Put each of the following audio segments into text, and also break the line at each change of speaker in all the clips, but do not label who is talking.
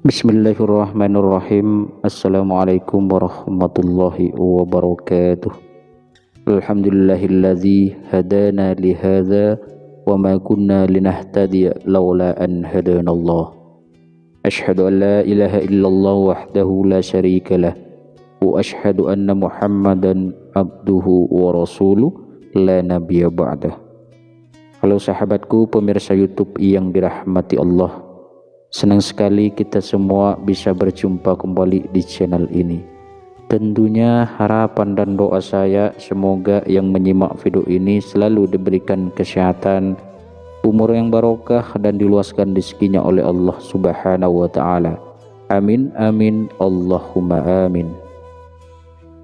Bismillahirrahmanirrahim. Assalamualaikum warahmatullahi wabarakatuh. Alhamdulillahilladzi hadana lihadza wa ma kunna linahtadiya laula an hadanallah. Asyhadu an la ilaha illallah wahdahu la syarikalah wa asyhadu anna Muhammadan abduhu wa rasuluh la nabiyya ba'dah. Halo sahabatku pemirsa YouTube yang dirahmati Allah. Senang sekali kita semua bisa berjumpa kembali di channel ini. Tentunya harapan dan doa saya semoga yang menyimak video ini selalu diberikan kesehatan, umur yang barokah dan diluaskan rezekinya oleh Allah Subhanahu wa taala. Amin amin Allahumma amin.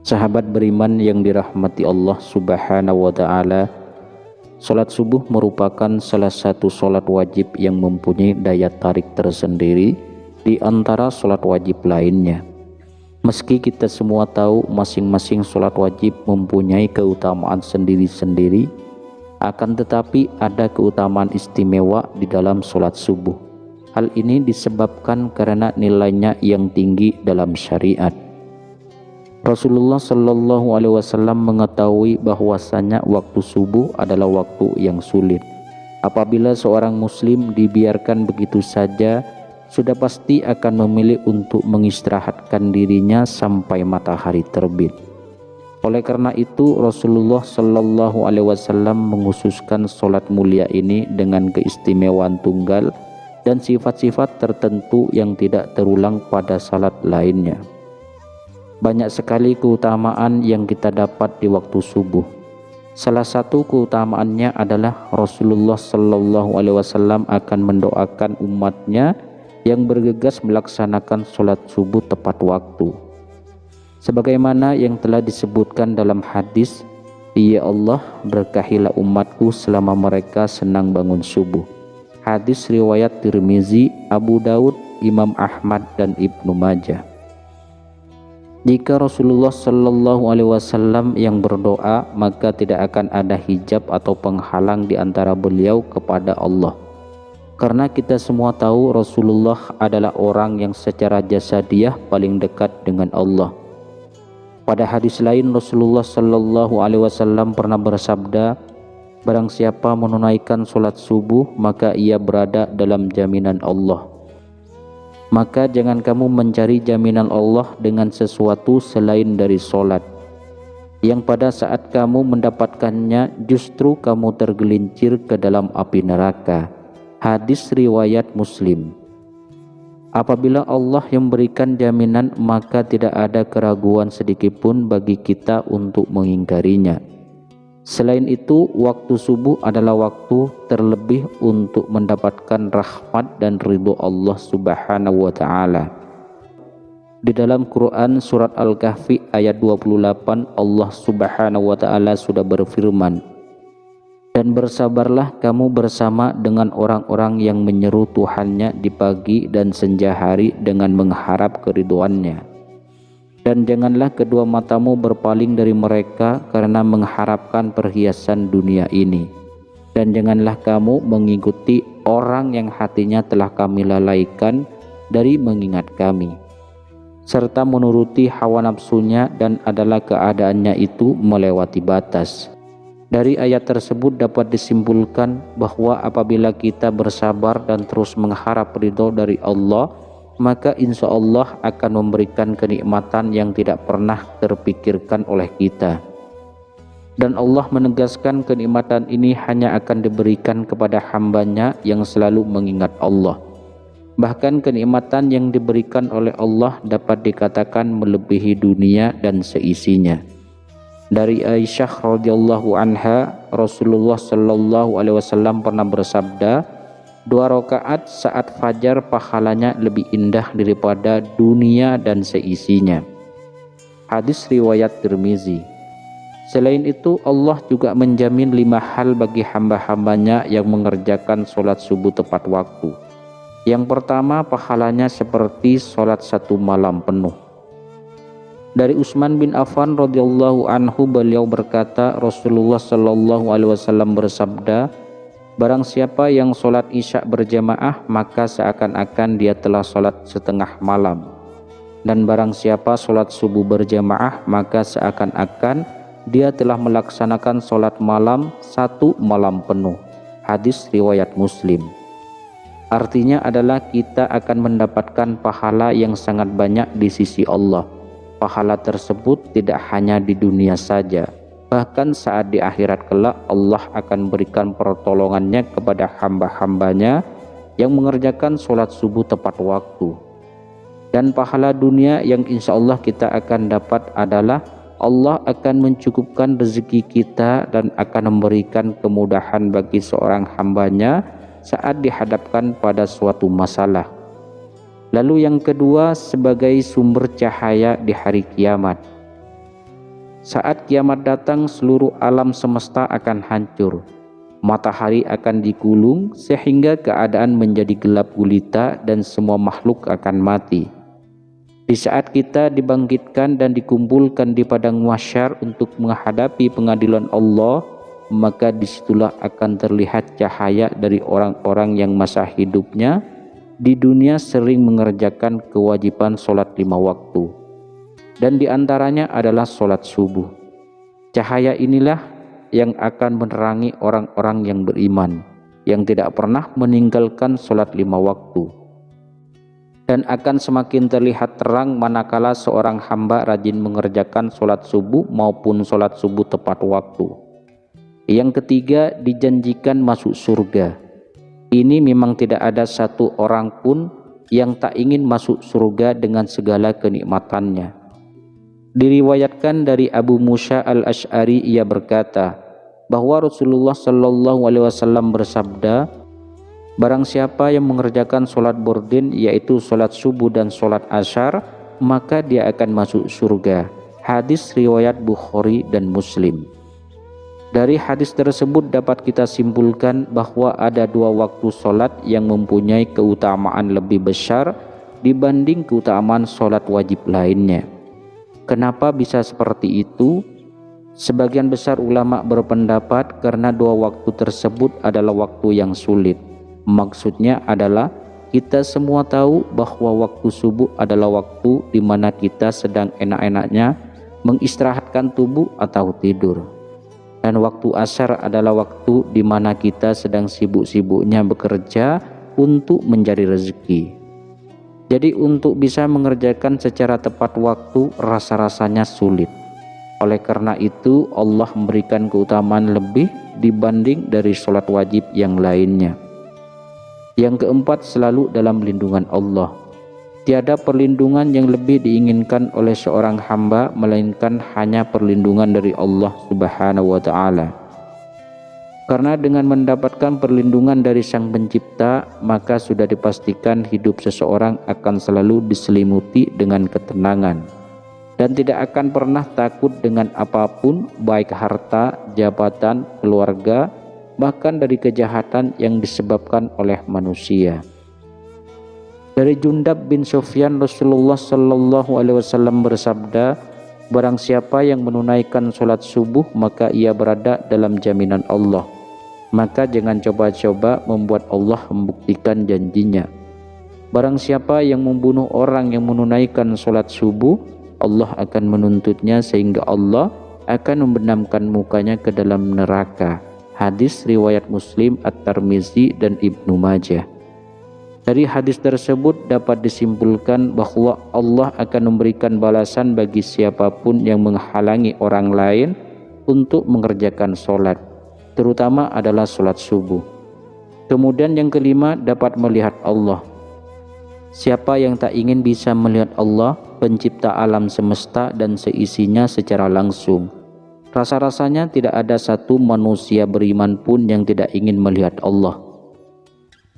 Sahabat beriman yang dirahmati Allah Subhanahu wa taala, salat subuh merupakan salah satu salat wajib yang mempunyai daya tarik tersendiri di antara salat wajib lainnya. Meski kita semua tahu masing-masing salat wajib mempunyai keutamaan sendiri-sendiri, akan tetapi ada keutamaan istimewa di dalam salat subuh. Hal ini disebabkan karena nilainya yang tinggi dalam syariat. Rasulullah Shallallahu Alaihi Wasallam mengetahui bahwasanya waktu subuh adalah waktu yang sulit. Apabila seorang muslim dibiarkan begitu saja, sudah pasti akan memilih untuk mengistirahatkan dirinya sampai matahari terbit. Oleh karena itu, Rasulullah Shallallahu Alaihi Wasallam menghususkan sholat mulia ini dengan keistimewaan tunggal dan sifat-sifat tertentu yang tidak terulang pada salat lainnya. Banyak sekali keutamaan yang kita dapat di waktu subuh. Salah satu keutamaannya adalah Rasulullah Shallallahu Alaihi Wasallam akan mendoakan umatnya yang bergegas melaksanakan sholat subuh tepat waktu. Sebagaimana yang telah disebutkan dalam hadis, "Ya Allah, berkahilah umatku selama mereka senang bangun subuh." Hadis riwayat Tirmizi, Abu Daud, Imam Ahmad dan Ibnu Majah. Jika Rasulullah Shallallahu Alaihi Wasallam yang berdoa, maka tidak akan ada hijab atau penghalang di antara beliau kepada Allah. Karena kita semua tahu Rasulullah adalah orang yang secara jasadiah paling dekat dengan Allah. Pada hadis lain Rasulullah Shallallahu Alaihi Wasallam pernah bersabda, "Barang siapa menunaikan sholat subuh, maka ia berada dalam jaminan Allah." Maka jangan kamu mencari jaminan Allah dengan sesuatu selain dari sholat, yang pada saat kamu mendapatkannya justru kamu tergelincir ke dalam api neraka. Hadis riwayat Muslim. Apabila Allah yang memberikan jaminan, maka tidak ada keraguan sedikitpun bagi kita untuk mengingkarinya. Selain itu, waktu subuh adalah waktu terlebih untuk mendapatkan rahmat dan ridho Allah Subhanahu wa taala. Di dalam Quran surat Al-Kahfi ayat 28, Allah Subhanahu wa taala sudah berfirman, "Dan bersabarlah kamu bersama dengan orang-orang yang menyeru Tuhannya di pagi dan senja hari dengan mengharap keridhoannya. Dan janganlah kedua matamu berpaling dari mereka karena mengharapkan perhiasan dunia ini. Dan janganlah kamu mengikuti orang yang hatinya telah kami lalaikan dari mengingat kami, serta menuruti hawa nafsunya dan adalah keadaannya itu melewati batas." Dari ayat tersebut dapat disimpulkan bahwa apabila kita bersabar dan terus mengharap ridho dari Allah, maka insya Allah akan memberikan kenikmatan yang tidak pernah terpikirkan oleh kita. Dan Allah menegaskan kenikmatan ini hanya akan diberikan kepada hambanya yang selalu mengingat Allah. Bahkan kenikmatan yang diberikan oleh Allah dapat dikatakan melebihi dunia dan seisinya. Dari Aisyah radhiyallahu anha, Rasulullah Shallallahu Alaihi Wasallam pernah bersabda, 2 rakaat saat fajar pahalanya lebih indah daripada dunia dan seisinya. Hadis riwayat Tirmizi. Selain itu, Allah juga menjamin 5 hal bagi hamba-hambanya yang mengerjakan sholat subuh tepat waktu. Yang pertama, pahalanya seperti sholat 1 malam penuh. Dari Utsman bin Affan radhiyallahu anhu, beliau berkata, Rasulullah shallallahu alaihi wasallam bersabda, barang siapa yang sholat isya berjamaah, maka seakan-akan dia telah sholat setengah malam. Dan barang siapa sholat subuh berjamaah, maka seakan-akan dia telah melaksanakan sholat malam 1 malam penuh. Hadis riwayat Muslim. Artinya adalah kita akan mendapatkan pahala yang sangat banyak di sisi Allah. Pahala tersebut tidak hanya di dunia saja, bahkan saat di akhirat kelak Allah akan berikan pertolongannya kepada hamba-hambanya yang mengerjakan sholat subuh tepat waktu. Dan pahala dunia yang insya Allah kita akan dapat adalah Allah akan mencukupkan rezeki kita dan akan memberikan kemudahan bagi seorang hambanya saat dihadapkan pada suatu masalah. Lalu yang kedua, sebagai sumber cahaya di hari kiamat. Saat kiamat datang, seluruh alam semesta akan hancur. Matahari akan digulung sehingga keadaan menjadi gelap gulita dan semua makhluk akan mati. Di saat kita dibangkitkan dan dikumpulkan di padang mahsyar untuk menghadapi pengadilan Allah, maka disitulah akan terlihat cahaya dari orang-orang yang masa hidupnya di dunia sering mengerjakan kewajiban sholat 5 waktu, dan diantaranya adalah sholat subuh. Cahaya inilah yang akan menerangi orang-orang yang beriman, yang tidak pernah meninggalkan sholat 5 waktu, dan akan semakin terlihat terang manakala seorang hamba rajin mengerjakan sholat subuh maupun sholat subuh tepat waktu. Yang ketiga, dijanjikan masuk surga. Ini memang tidak ada satu orang pun yang tak ingin masuk surga dengan segala kenikmatannya. Diriwayatkan dari Abu Musa al-Ash'ari, ia berkata bahwa Rasulullah shallallahu alaihi wasallam bersabda, barang siapa yang mengerjakan sholat bordin, yaitu sholat subuh dan sholat asyar, maka dia akan masuk surga. Hadis riwayat Bukhari dan Muslim. Dari hadis tersebut dapat kita simpulkan bahwa ada 2 waktu sholat yang mempunyai keutamaan lebih besar dibanding keutamaan sholat wajib lainnya. Kenapa bisa seperti itu? Sebagian besar ulama berpendapat karena 2 waktu tersebut adalah waktu yang sulit. Maksudnya adalah kita semua tahu bahwa waktu subuh adalah waktu di mana kita sedang enak-enaknya mengistirahatkan tubuh atau tidur. Dan waktu asar adalah waktu di mana kita sedang sibuk-sibuknya bekerja untuk mencari rezeki. Jadi untuk bisa mengerjakan secara tepat waktu rasa-rasanya sulit. Oleh karena itu Allah memberikan keutamaan lebih dibanding dari sholat wajib yang lainnya. Yang keempat, selalu dalam lindungan Allah. Tiada perlindungan yang lebih diinginkan oleh seorang hamba melainkan hanya perlindungan dari Allah Subhanahu wa ta'ala. Karena dengan mendapatkan perlindungan dari Sang Pencipta, maka sudah dipastikan hidup seseorang akan selalu diselimuti dengan ketenangan dan tidak akan pernah takut dengan apapun, baik harta, jabatan, keluarga, bahkan dari kejahatan yang disebabkan oleh manusia. Dari Jundab bin Sufyan, Rasulullah Shallallahu Alaihi Wasallam bersabda, barang siapa yang menunaikan sholat subuh maka ia berada dalam jaminan Allah. Maka jangan coba-coba membuat Allah membuktikan janjinya. Barang siapa yang membunuh orang yang menunaikan sholat subuh, Allah akan menuntutnya sehingga Allah akan membenamkan mukanya ke dalam neraka. Hadis riwayat Muslim, At-Tirmizi dan Ibnu Majah. Dari hadis tersebut dapat disimpulkan bahwa Allah akan memberikan balasan bagi siapapun yang menghalangi orang lain untuk mengerjakan sholat, terutama adalah sholat subuh. Kemudian yang kelima, dapat melihat Allah. Siapa yang tak ingin bisa melihat Allah, pencipta alam semesta dan seisinya secara langsung? Rasa-rasanya tidak ada satu manusia beriman pun yang tidak ingin melihat Allah.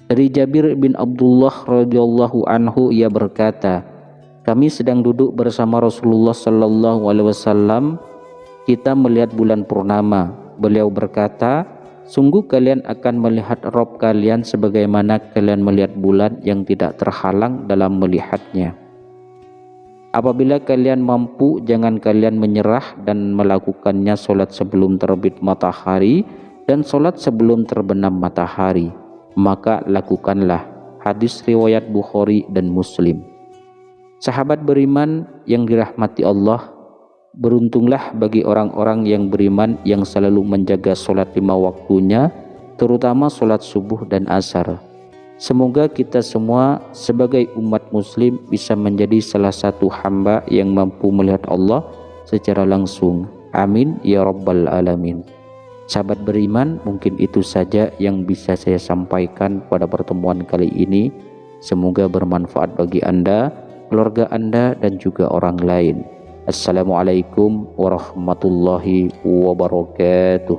Dari Jabir bin Abdullah radhiyallahu anhu, ia berkata, kami sedang duduk bersama Rasulullah sallallahu alaihi wasallam, kita melihat bulan purnama. Beliau berkata, Sungguh kalian akan melihat Rabb kalian sebagaimana kalian melihat bulan yang tidak terhalang dalam melihatnya. Apabila kalian mampu, jangan kalian menyerah dan melakukannya solat sebelum terbit matahari dan solat sebelum terbenam matahari. Maka lakukanlah. Hadis riwayat Bukhari dan Muslim. Sahabat beriman yang dirahmati Allah, beruntunglah bagi orang-orang yang beriman yang selalu menjaga solat 5 waktunya, terutama solat subuh dan asar. Semoga kita semua sebagai umat muslim bisa menjadi salah satu hamba yang mampu melihat Allah secara langsung. Amin ya rabbal alamin. Sahabat beriman, mungkin itu saja yang bisa saya sampaikan pada pertemuan kali ini. Semoga bermanfaat bagi Anda, keluarga Anda, dan juga orang lain. Assalamualaikum warahmatullahi wabarakatuh.